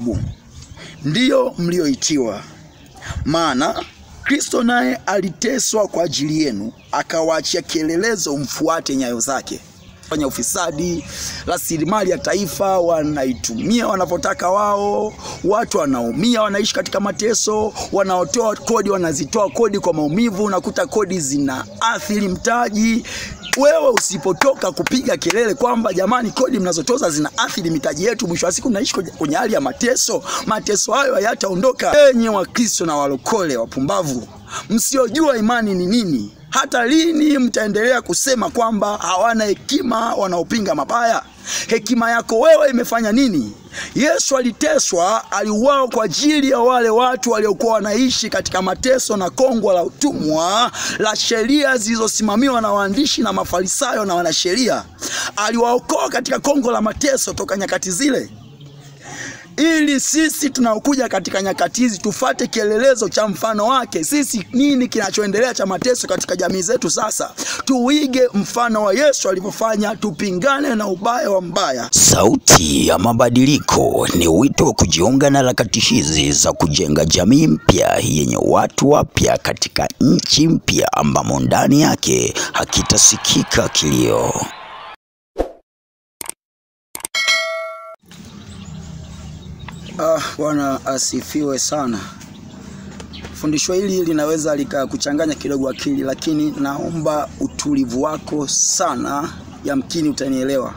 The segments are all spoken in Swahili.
sababu ndiyo mlioitiwa. Maana Kristo naye aliteswa kwa ajili yenu, akawaachia kielelezo mfuate nyayo zake. Fanya ufisadi, rasilimali ya taifa wanaitumia wanavyotaka wao, watu wanaumia, wanaishi katika mateso, wanaotoa kodi wanazitoa kodi kwa maumivu, unakuta kodi zinaathiri mtaji. Wewe usipotoka kupiga kelele kwamba jamani kodi mnazotoza zinaathiri mitaji yetu, mwisho wa siku naishi kwenye hali ya mateso. Mateso hayo hayataondoka. Enyi wa Kristo na walokole wapumbavu, msiojua imani ni nini, hata lini mtaendelea kusema kwamba hawana hekima wanaopinga mabaya? Hekima yako wewe imefanya nini? Yesu aliteswa, aliuawa kwa ajili ya wale watu waliokuwa wanaishi katika mateso na kongwa la utumwa la sheria zilizosimamiwa na waandishi na mafarisayo na wanasheria. Aliwaokoa katika kongo la mateso toka nyakati zile, ili sisi tunaokuja katika nyakati hizi tufate kielelezo cha mfano wake. Sisi nini kinachoendelea cha mateso katika jamii zetu sasa? Tuige mfano wa Yesu alivyofanya, tupingane na ubaya wa mbaya. Sauti ya Mabadiliko ni wito wa kujiunga na harakati hizi za kujenga jamii mpya yenye watu wapya katika nchi mpya ambamo ndani yake hakitasikika kilio. Bwana asifiwe sana. Fundisho hili linaweza likakuchanganya kidogo akili, lakini naomba utulivu wako sana, yamkini utanielewa.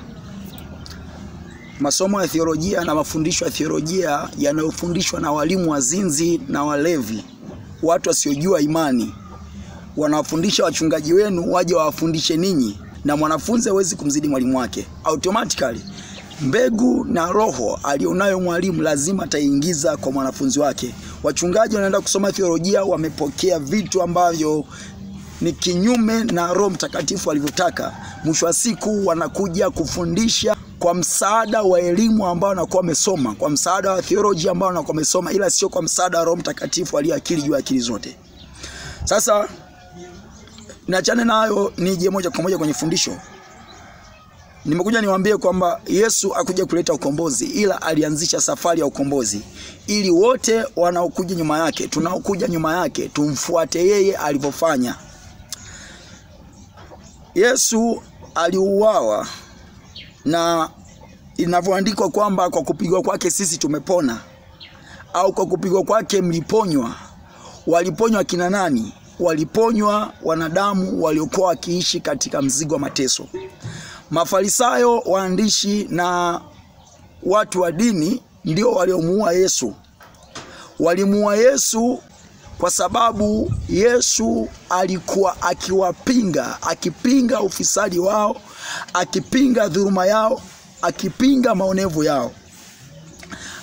Masomo ya theolojia na mafundisho ya theolojia yanayofundishwa na walimu wazinzi na walevi, watu wasiojua imani, wanawafundisha wachungaji wenu waje wawafundishe ninyi, na mwanafunzi hawezi kumzidi mwalimu wake. Automatically mbegu na roho alionayo mwalimu lazima ataingiza kwa mwanafunzi wake. Wachungaji wanaenda kusoma theolojia, wamepokea vitu ambavyo ni kinyume na Roho Mtakatifu alivyotaka. Mwisho wa siku wanakuja kufundisha kwa msaada wa elimu ambao wanakuwa wamesoma, kwa msaada wa theolojia ambao wanakuwa wamesoma, ila sio kwa msaada wa Roho Mtakatifu aliye akili juu ya akili zote. Sasa niachane nayo, nije moja kwa moja kwenye fundisho. Nimekuja niwaambie kwamba Yesu hakuja kuleta ukombozi, ila alianzisha safari ya ukombozi, ili wote wanaokuja nyuma yake, tunaokuja nyuma yake, tumfuate yeye alivyofanya. Yesu aliuawa, na inavyoandikwa kwamba kwa kupigwa kwake sisi tumepona, au kwa kupigwa kwake mliponywa. Waliponywa kina nani? Waliponywa wanadamu waliokuwa wakiishi katika mzigo wa mateso. Mafarisayo, waandishi na watu wa dini ndio waliomuua Yesu. Walimuua Yesu kwa sababu Yesu alikuwa akipinga ufisadi wao, akipinga dhuluma yao, akipinga maonevu yao.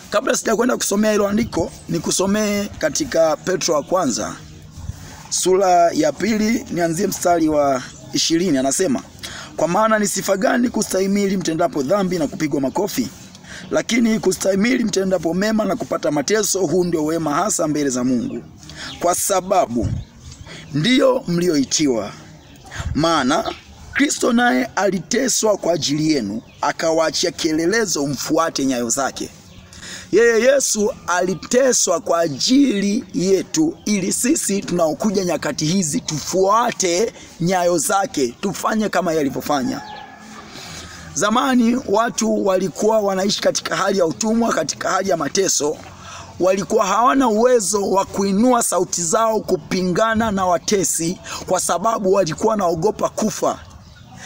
Kabla sijakwenda kusomea hilo andiko, nikusomee katika Petro wa kwanza sura ya 2, nianzie mstari wa 20. Anasema, kwa maana ni sifa gani kustahimili mtendapo dhambi na kupigwa makofi? Lakini kustahimili mtendapo mema na kupata mateso, huu ndio wema hasa mbele za Mungu. Kwa sababu ndiyo mlioitiwa. Maana Kristo naye aliteswa kwa ajili yenu, akawaachia kielelezo mfuate nyayo zake. Yeye Yesu aliteswa kwa ajili yetu, ili sisi tunaokuja nyakati hizi tufuate nyayo zake, tufanye kama yeye alivyofanya. Zamani watu walikuwa wanaishi katika hali ya utumwa, katika hali ya mateso. Walikuwa hawana uwezo wa kuinua sauti zao kupingana na watesi, kwa sababu walikuwa naogopa kufa.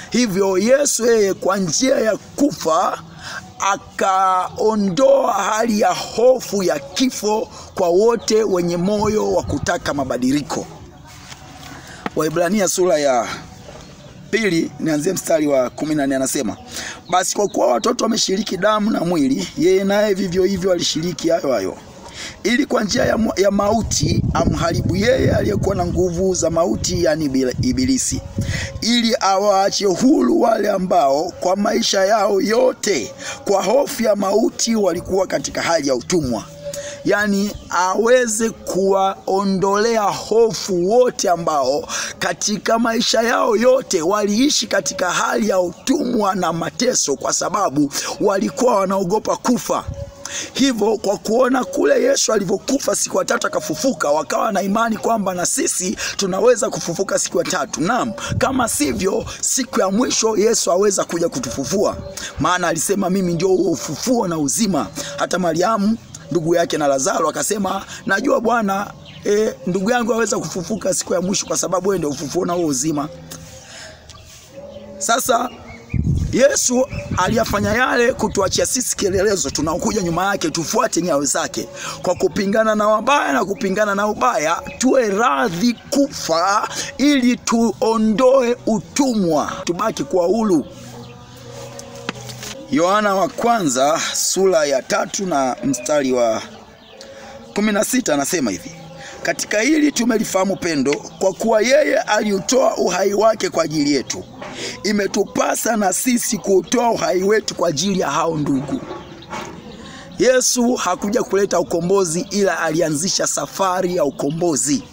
Hivyo Yesu yeye kwa njia ya kufa akaondoa hali ya hofu ya kifo kwa wote wenye moyo wa kutaka mabadiliko. Waebrania sura ya 2, nianzie mstari wa 14. Anasema, basi kwa kuwa watoto wameshiriki damu na mwili, yeye naye vivyo hivyo alishiriki hayo, ili kwa njia ya mauti amharibu yeye aliyekuwa na nguvu za mauti, yani Ibilisi, ili awaache huru wale ambao kwa maisha yao yote kwa hofu ya mauti walikuwa katika hali ya utumwa. Yani aweze kuwaondolea hofu wote ambao katika maisha yao yote waliishi katika hali ya utumwa na mateso, kwa sababu walikuwa wanaogopa kufa. Hivyo kwa kuona kule Yesu alivyokufa siku ya tatu akafufuka, wakawa na imani kwamba na sisi tunaweza kufufuka siku ya tatu. Naam, kama sivyo siku ya mwisho Yesu aweza kuja kutufufua. Maana alisema mimi ndio ufufuo na uzima. Hata Mariamu ndugu yake na Lazaro akasema, najua Bwana ndugu yangu aweza kufufuka siku ya mwisho kwa sababu wewe ndio ufufuo na uzima. Sasa Yesu aliyafanya yale kutuachia sisi kielelezo, tunaokuja nyuma yake tufuate nyayo zake. Kwa kupingana na wabaya na kupingana na ubaya, tuwe radhi kufa ili tuondoe utumwa, tubaki kwa huru. Yohana wa kwanza sura ya 3 na mstari wa 16 anasema hivi: katika hili tumelifahamu pendo, kwa kuwa yeye aliutoa uhai wake kwa ajili yetu. Imetupasa na sisi kuutoa uhai wetu kwa ajili ya hao ndugu. Yesu hakuja kuleta ukombozi, ila alianzisha safari ya ukombozi.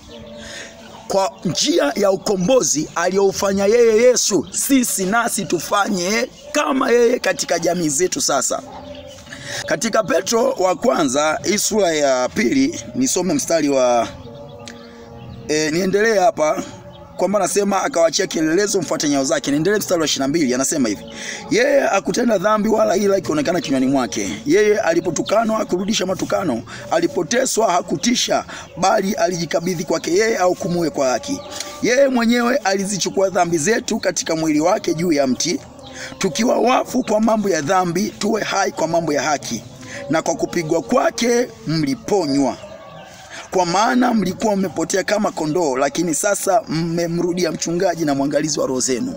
Kwa njia ya ukombozi aliyofanya yeye Yesu, sisi nasi tufanye kama yeye katika jamii zetu. Sasa katika Petro wa kwanza sura ya 2 nisome mstari wa niendelee hapa, kwamba anasema akawaachia kielelezo mfuate nyayo zake. Niendelee mstari wa 22 anasema hivi: yeye hakutenda dhambi wala ila ikionekana kinywani mwake. Yeye alipotukanwa hakurudisha matukano, alipoteswa hakutisha, bali alijikabidhi kwake yeye au kumue kwa haki. Yeye mwenyewe alizichukua dhambi zetu katika mwili wake juu ya mti, tukiwa wafu kwa mambo ya dhambi tuwe hai kwa mambo ya haki. Na kwa kupigwa kwake mliponywa. Kwa maana mlikuwa mmepotea kama kondoo, lakini sasa mmemrudia mchungaji na mwangalizi wa roho zenu.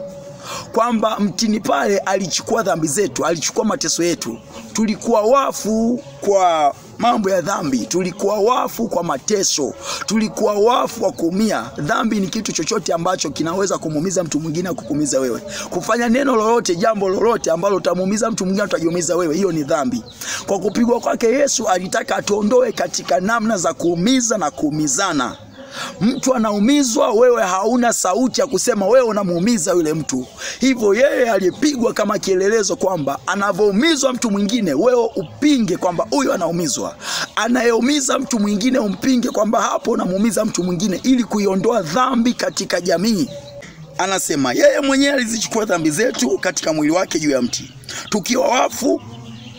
Kwamba mtini pale alichukua dhambi zetu, alichukua mateso yetu. Tulikuwa wafu kwa mambo ya dhambi, tulikuwa wafu kwa mateso, tulikuwa wafu kwa kuumia. Dhambi ni kitu chochote ambacho kinaweza kumuumiza mtu mwingine, kukuumiza wewe. Kufanya neno lolote, jambo lolote ambalo utamuumiza mtu mwingine, utajiumiza wewe, hiyo ni dhambi. Kwa kupigwa kwake Yesu alitaka atuondoe katika namna za kuumiza na kuumizana. Mtu anaumizwa, wewe hauna sauti ya kusema wewe unamuumiza yule mtu. Hivyo yeye alipigwa kama kielelezo kwamba anavoumizwa mtu mwingine, wewe upinge kwamba huyo anaumizwa. Anayeumiza mtu mwingine umpinge kwamba hapo unamuumiza mtu mwingine, ili kuiondoa dhambi katika jamii. Anasema yeye mwenyewe alizichukua dhambi zetu katika mwili wake juu ya mti, tukiwa wafu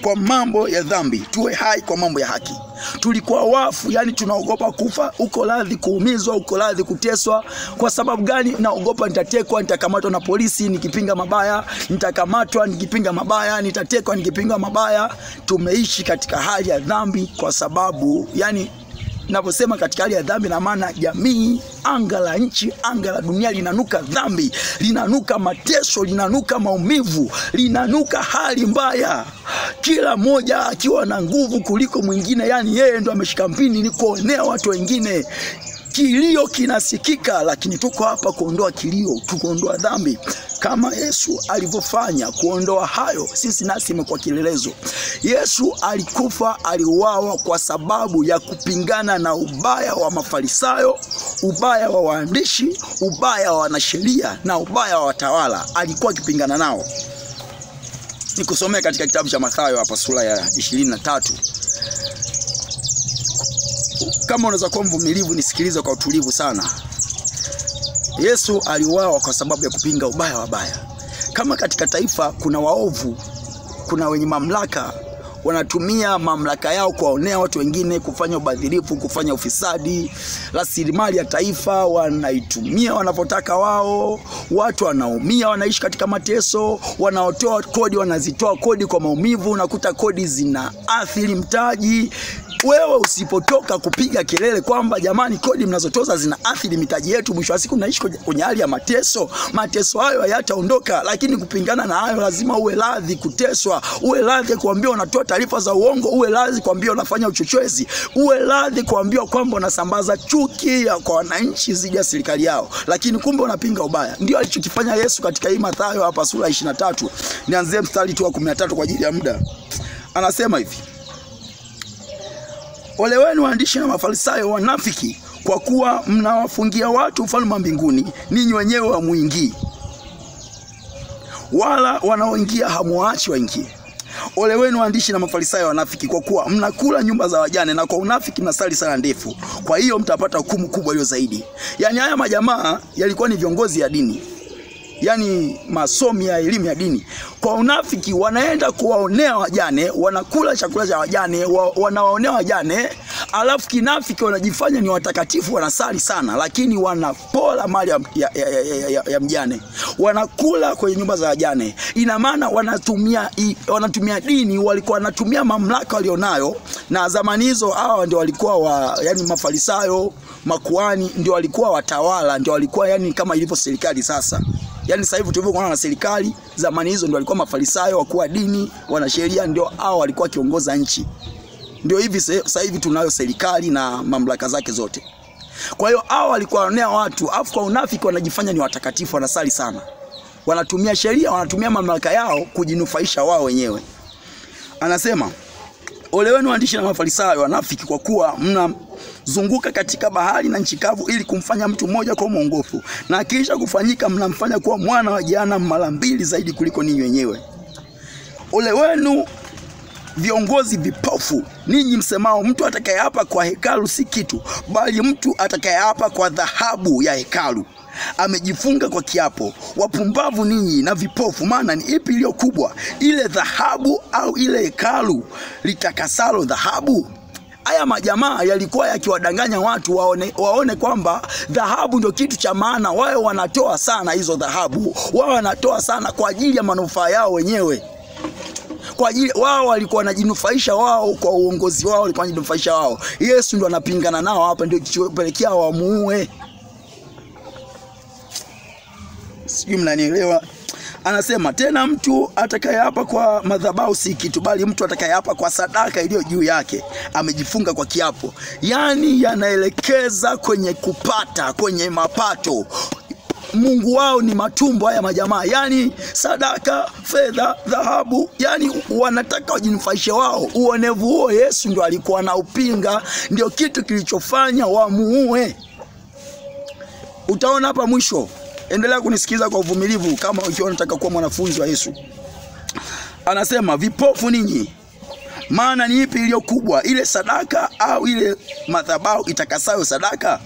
kwa mambo ya dhambi tuwe hai kwa mambo ya haki. Tulikuwa wafu, yani tunaogopa kufa, uko radhi kuumizwa, uko radhi kuteswa. Kwa sababu gani? Naogopa nitatekwa, nitakamatwa na polisi nikipinga mabaya, nitakamatwa nikipinga mabaya, nitatekwa nikipinga mabaya. Tumeishi katika hali ya dhambi kwa sababu, yani ninaposema katika hali ya dhambi na maana jamii, anga la nchi, anga la dunia linanuka dhambi, linanuka mateso, linanuka maumivu, linanuka hali mbaya. Kila mmoja akiwa na nguvu kuliko mwingine, yani yeye ndo ameshika mpini ni kuonea watu wengine. Kilio kinasikika, lakini tuko hapa kuondoa kilio, kuondoa dhambi. Kama Yesu alivyofanya kuondoa hayo, sisi nasi imekuwa kielelezo. Yesu alikufa, aliuawa kwa sababu ya kupingana na ubaya wa Mafarisayo, ubaya wa waandishi, ubaya wa wanasheria na ubaya wa watawala. Alikuwa akipingana nao. Nikusomea katika kitabu cha Mathayo hapa sura ya 23. Kama unaweza kuwa mvumilivu, nisikilize kwa utulivu sana. Yesu aliuawa kwa sababu ya kupinga ubaya wa baya. Kama katika taifa kuna waovu, kuna wenye mamlaka, wanatumia mamlaka yao kuwaonea watu wengine, kufanya ubadhirifu, kufanya ufisadi, rasilimali ya taifa wanaitumia wanavyotaka wao. Watu wanaumia, wanaishi katika mateso, wanaotoa kodi wanazitoa kodi kwa maumivu, unakuta kodi zinaathiri mtaji. Wewe usipotoka kupiga kelele kwamba jamani, kodi mnazotoza zinaathiri mitaji yetu, mwisho wa siku unaishi kwenye hali ya mateso. Mateso hayo hayataondoka, lakini kupingana na hayo lazima uwe radhi kuteswa, uwe radhi kuambiwa unatoa taarifa za uongo, uwe radhi kuambiwa unafanya uchochezi, uwe radhi kuambiwa kwamba unasambaza chuki kwa wananchi dhidi ya serikali yao, lakini kumbe unapinga ubaya. Ndio alichokifanya Yesu katika hii Mathayo hapa sura 23. Nianzie mstari tu wa 13 kwa ajili ya muda. Anasema hivi: ole wenu waandishi na Mafarisayo wanafiki, kwa kuwa mnawafungia watu ufalme wa mbinguni, ninyi wenyewe hamuingii, wala wanaoingia hamuachi waingie. Ole wenu waandishi na Mafarisayo wanafiki, kwa kuwa mnakula nyumba za wajane na kwa unafiki mnasali sala ndefu. Kwa hiyo mtapata hukumu kubwa iliyo zaidi. Yani haya majamaa yalikuwa ni viongozi ya dini, yani masomi ya elimu ya dini. Kwa unafiki wanaenda kuwaonea wajane, wanakula chakula cha wajane, wanawaonea wajane, alafu kinafiki wanajifanya ni watakatifu, wanasali sana, lakini wanapola mali ya mjane. Wanakula kwenye nyumba za wajane. Ina maana wanatumia dini, walikuwa wanatumia mamlaka walionayo, na zamani hizo hawa ndio walikuwa yani Mafarisayo, makuhani ndio walikuwa watawala, ndio walikuwa yani kama ilivyo serikali sasa. Yani sasa hivi tulivyokuwa na serikali, zamani hizo ndio walikuwa Mafarisayo, wakuu wa dini, wanasheria, ndio hao walikuwa kiongoza nchi. Ndio hivi sasa hivi tunayo serikali na mamlaka zake zote. Kwa hiyo hao walikuwa wanaonea watu, afu kwa unafiki wanajifanya ni watakatifu, wanasali sana. Wanatumia sheria, wanatumia mamlaka yao kujinufaisha wao wenyewe. Anasema, ole wenu waandishi na Mafarisayo wanafiki, kwa kuwa mnazunguka katika bahari na nchi kavu ili kumfanya mtu mmoja kuwa mwongofu, na kisha kufanyika mnamfanya kuwa mwana wa jehanamu mara 2 zaidi kuliko ninyi wenyewe. Ole wenu viongozi vipofu, ninyi msemao mtu atakayeapa kwa hekalu si kitu, bali mtu atakayeapa kwa dhahabu ya hekalu amejifunga kwa kiapo. Wapumbavu ninyi na vipofu, maana ni ipi iliyo kubwa, ile dhahabu au ile hekalu litakasalo dhahabu? Haya majamaa yalikuwa yakiwadanganya watu waone kwamba dhahabu ndio kitu cha maana. Wao wanatoa sana hizo dhahabu, wao wanatoa sana kwa ajili ya manufaa yao wenyewe. Kwa ajili wao walikuwa wanajinufaisha wao, kwa uongozi wao walikuwa wanajinufaisha wao. Yesu ndio anapingana nao hapa, ndio kilichopelekea wamuue. Sijui mnanielewa. Anasema tena, mtu atakayeapa kwa madhabahu si kitu, bali mtu atakayeapa kwa sadaka iliyo juu yake amejifunga kwa kiapo. Yani yanaelekeza kwenye kupata, kwenye mapato. Mungu wao ni matumbo haya majamaa, yani sadaka, fedha, dhahabu, yani wanataka wajinufaishe wao. Uonevu huo Yesu ndio alikuwa anaupinga, ndio kitu kilichofanya wamuue. Utaona hapa mwisho. Endelea kunisikiza kwa uvumilivu kama ukiwa unataka kuwa mwanafunzi wa Yesu. Anasema, vipofu ninyi, maana ni ipi iliyo kubwa, ile sadaka au ile madhabahu itakasayo sadaka?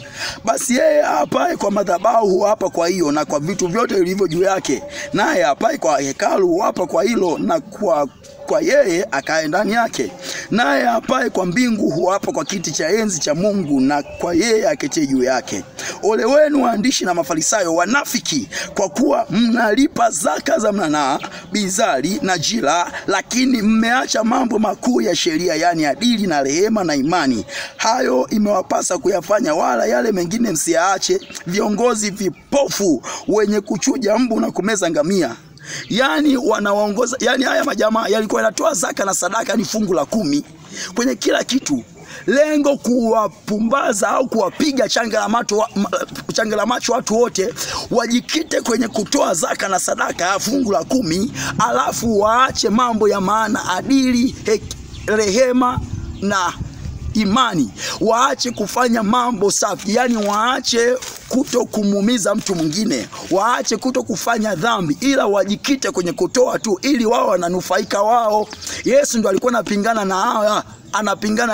Basi yeye apaye kwa madhabahu huapa kwa hiyo na kwa vitu vyote vilivyo juu yake, naye apaye kwa hekalu huapa kwa hilo na kwa yeye akae ndani yake. Naye apaye kwa mbingu huapa kwa kiti cha enzi cha Mungu na kwa yeye aketie juu yake. Ole wenu waandishi na Mafarisayo wanafiki, kwa kuwa mnalipa zaka za mnanaa, bizari na jira, lakini mmeacha mambo makuu ya sheria, yani adili na rehema na imani. Hayo imewapasa kuyafanya, wala yale mengine msiaache. Viongozi vipofu wenye kuchuja mbu na kumeza ngamia. Yani wanawaongoza, yani haya majamaa yalikuwa yanatoa zaka na sadaka, ni fungu la 10 kwenye kila kitu. Lengo kuwapumbaza au kuwapiga changa la macho watu wote wajikite kwenye kutoa zaka na sadaka, fungu la 10, alafu waache mambo ya maana, adili, rehema na imani. Waache kufanya mambo safi, yani waache kuto kumuumiza mtu mwingine, waache kuto kufanya dhambi, ila wajikite kwenye kutoa tu, ili wao wananufaika wao. Yesu ndio alikuwa anapingana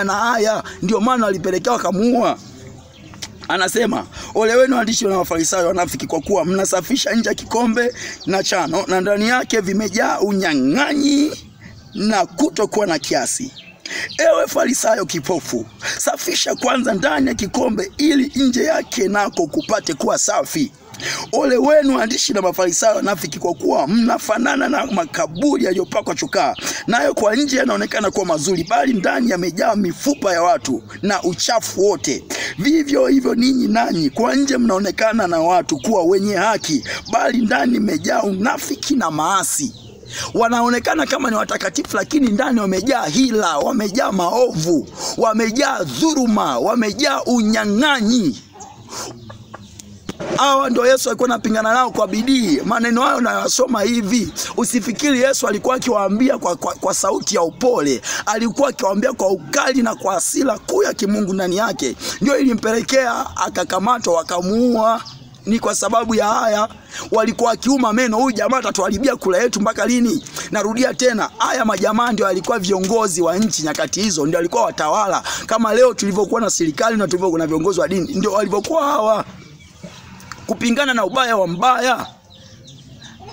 na haya, ndio maana alipelekea wakamuua. Anasema, ole wenu waandishi na Mafarisayo wanafiki, kwa kuwa mnasafisha nje kikombe na chano, na ndani yake vimejaa unyang'anyi na kutokuwa na kiasi. Ewe Farisayo kipofu, safisha kwanza ndani ya kikombe, ili nje yake nako kupate kuwa safi. Ole wenu waandishi na Mafarisayo wanafiki, kwa kuwa mnafanana na makaburi yaliyopakwa chokaa, nayo kwa nje yanaonekana kuwa mazuri, bali ndani yamejaa mifupa ya watu na uchafu wote. Vivyo hivyo ninyi nanyi, kwa nje mnaonekana na watu kuwa wenye haki, bali ndani mmejaa unafiki na maasi. Wanaonekana kama ni watakatifu, lakini ndani wamejaa hila, wamejaa maovu, wamejaa dhuluma, wamejaa unyang'anyi. Hawa ndio Yesu alikuwa anapingana nao kwa bidii. Maneno hayo nayasoma hivi, usifikiri Yesu alikuwa akiwaambia kwa sauti ya upole. Alikuwa akiwaambia kwa ukali na kwa hasira kuu ya kimungu ndani yake. Ndio ilimpelekea akakamatwa wakamuua. ni kwa sababu ya haya. Walikuwa kiuma meno, huyu jamaa atatuharibia kula yetu mpaka lini? Narudia tena, haya majamaa ndio walikuwa viongozi wa nchi nyakati hizo, ndio walikuwa watawala. Kama leo tulivyokuwa na serikali na tulivyokuwa na viongozi wa dini, ndio walivyokuwa hawa. Kupingana na ubaya wa mbaya,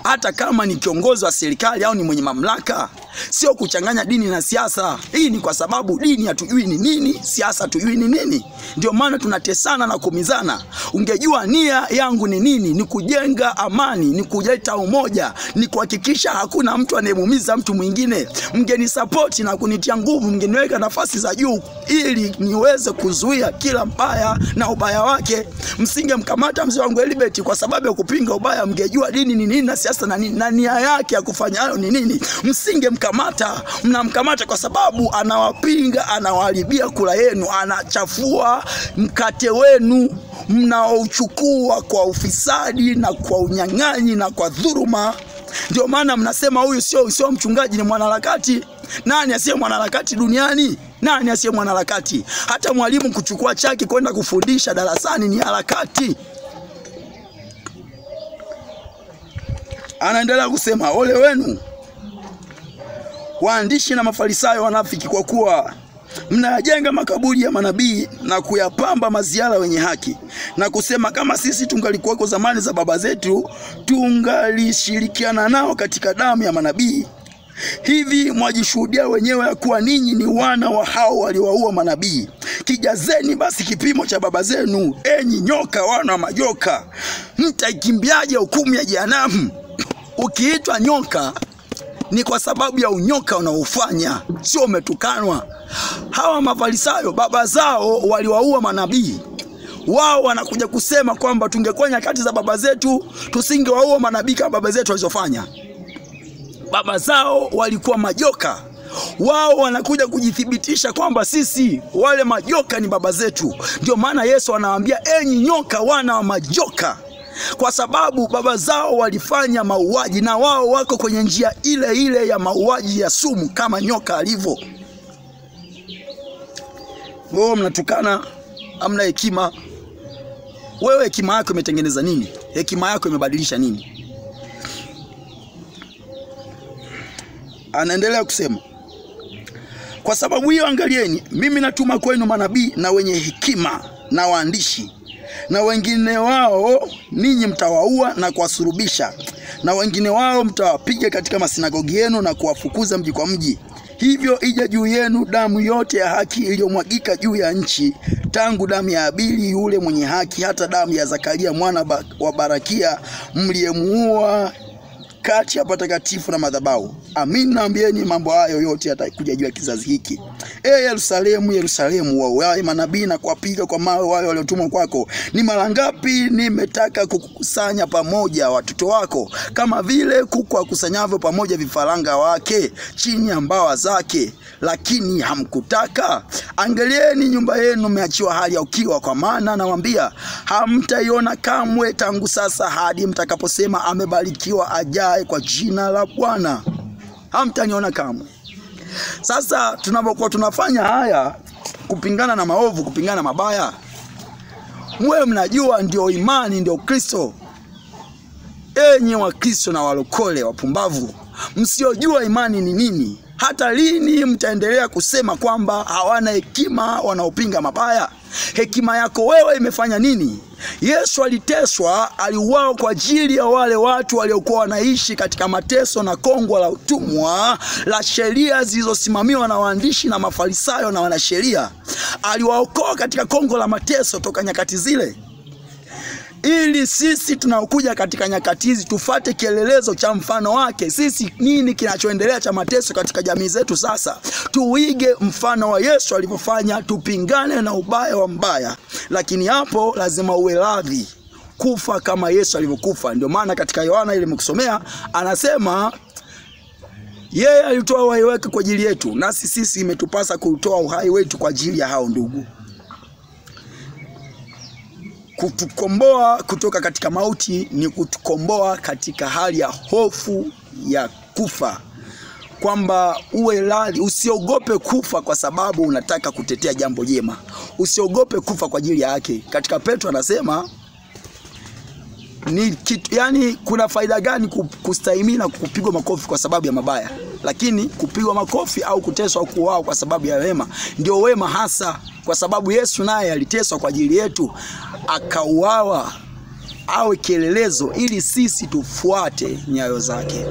hata kama ni kiongozi wa serikali au ni mwenye mamlaka, sio kuchanganya dini na siasa. Hii ni kwa sababu dini hatujui ni nini, siasa hatujui ni nini. Ndio maana tunatesana na kumizana. Ungejua nia yangu ni nini, ni kujenga amani, ni kuleta umoja, ni kuhakikisha hakuna mtu anayemuumiza mtu mwingine. Mngeni support na kunitia nguvu, mngeniweka nafasi za juu ili niweze kuzuia kila mbaya na ubaya wake. Msingemkamata mzee wangu Elibet kwa sababu ya kupinga ubaya. Mngejua dini ni nini na siasa na nini na nia yake ya kufanya hayo ni nini, msingemkamata. Mnamkamata kwa sababu anawapinga, anawaharibia kula yenu, anachafua mkate wenu mnaochukua kwa ufisadi na kwa unyang'anyi na kwa dhuluma. Ndio maana mnasema huyu sio mchungaji, ni mwanaharakati. Nani asiye mwanaharakati duniani? Nani asiye mwanaharakati? Hata mwalimu kuchukua chaki kwenda kufundisha darasani ni harakati. Anaendelea kusema, ole wenu waandishi na mafarisayo wanafiki, kwa kuwa mnajenga makaburi ya manabii na kuyapamba maziara wenye haki, na kusema kama sisi tungalikuwako zamani za baba zetu tungalishirikiana nao katika damu ya manabii. Hivi mwajishuhudia wenyewe ya kuwa ninyi ni wana wa hao waliowaua manabii. Kijazeni basi kipimo cha baba zenu, enyi nyoka wana wa majoka. Mtaikimbiaje hukumu ya jehanamu? Ukiitwa nyoka ni kwa sababu ya unyoka unaofanya, sio umetukanwa. Hawa mafarisayo baba zao waliwaua manabii. Wao wanakuja kusema kwamba tungekuwa nyakati za baba zetu tusingewaua manabii kama baba zetu walizofanya. Baba zao walikuwa majoka. Wao wanakuja kujithibitisha kwamba sisi wale majoka ni baba zetu. Ndio maana Yesu anawaambia enyi nyoka wana wa majoka, kwa sababu baba zao walifanya mauaji na wao wako kwenye njia ile ile ya mauaji ya sumu kama nyoka alivyo. Wao mnatukana, hamna hekima. Wewe hekima yako imetengeneza nini? Hekima yako imebadilisha nini? Anaendelea kusema, kwa sababu hiyo angalieni, mimi natuma kwenu manabii na wenye hekima na waandishi, na wengine wao ninyi mtawaua na kuwasulubisha, na wengine wao mtawapiga katika masinagogi yenu na kuwafukuza mji kwa mji. Hivyo ije juu yenu damu yote ya haki iliyomwagika juu ya nchi, tangu damu ya Abili yule mwenye haki hata damu ya Zakaria mwana wa Barakia mliyemuua kati ya patakatifu na madhabahu. Amin, naambieni mambo hayo yote yatakuja juu ya kizazi hiki. Yerusalemu, Yerusalemu, wauaye manabii na kuwapiga kwa mawe wale waliotumwa kwako, ni mara ngapi nimetaka kukukusanya pamoja watoto wako, kama vile kuku akusanyavyo pamoja vifaranga wake chini ya mbawa zake, lakini hamkutaka. Angalieni, nyumba yenu mmeachiwa hali ya ukiwa, kwa maana nawaambia hamtaiona kamwe tangu sasa hadi mtakaposema amebarikiwa ajaye kwa jina la Bwana. Hamtaniona kamwe. Sasa tunapokuwa tunafanya haya kupingana na maovu, kupingana na mabaya, mwe mnajua ndio imani, ndio Kristo. Enyi wa Kristo na walokole wapumbavu, msiojua imani ni nini, hata lini mtaendelea kusema kwamba hawana hekima wanaopinga mabaya? Hekima yako wewe imefanya nini? Yesu aliteswa, aliuawa kwa ajili ya wale watu waliokuwa wanaishi katika mateso na kongwa la utumwa la sheria zilizosimamiwa na waandishi na mafarisayo na wanasheria. Aliwaokoa katika kongo la mateso toka nyakati zile, ili sisi tunaokuja katika nyakati hizi tufate kielelezo cha mfano wake. Sisi nini kinachoendelea cha mateso katika jamii zetu sasa? Tuige mfano wa Yesu alivyofanya, tupingane na ubaya wa mbaya. Lakini hapo lazima uwe radhi kufa kama Yesu alivyokufa. Ndio maana katika Yohana ile nimekusomea anasema yeye alitoa uhai wake kwa ajili yetu, nasi sisi imetupasa kutoa uhai wetu kwa ajili ya hao ndugu. Kutukomboa kutoka katika mauti ni kutukomboa katika hali ya hofu ya kufa, kwamba uwe radhi, usiogope kufa kwa sababu unataka kutetea jambo jema. Usiogope kufa kwa ajili yake. Katika Petro anasema ni kitu, yani kuna faida gani kustahimili na kupigwa makofi kwa sababu ya mabaya? Lakini kupigwa makofi au kuteswa au kuuawa kwa sababu ya wema ndio wema hasa, kwa sababu Yesu naye aliteswa kwa ajili yetu, akauawa awe kielelezo ili sisi tufuate nyayo zake.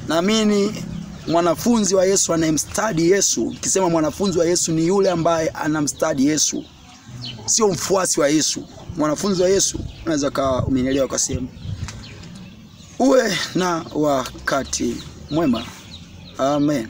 Naamini mwanafunzi wa Yesu anayemstadi Yesu, kisema mwanafunzi wa Yesu ni yule ambaye anamstadi Yesu, sio mfuasi wa Yesu. Mwanafunzi wa Yesu unaweza kaa umenielewa kwa sehemu. Uwe na wakati mwema. Amen.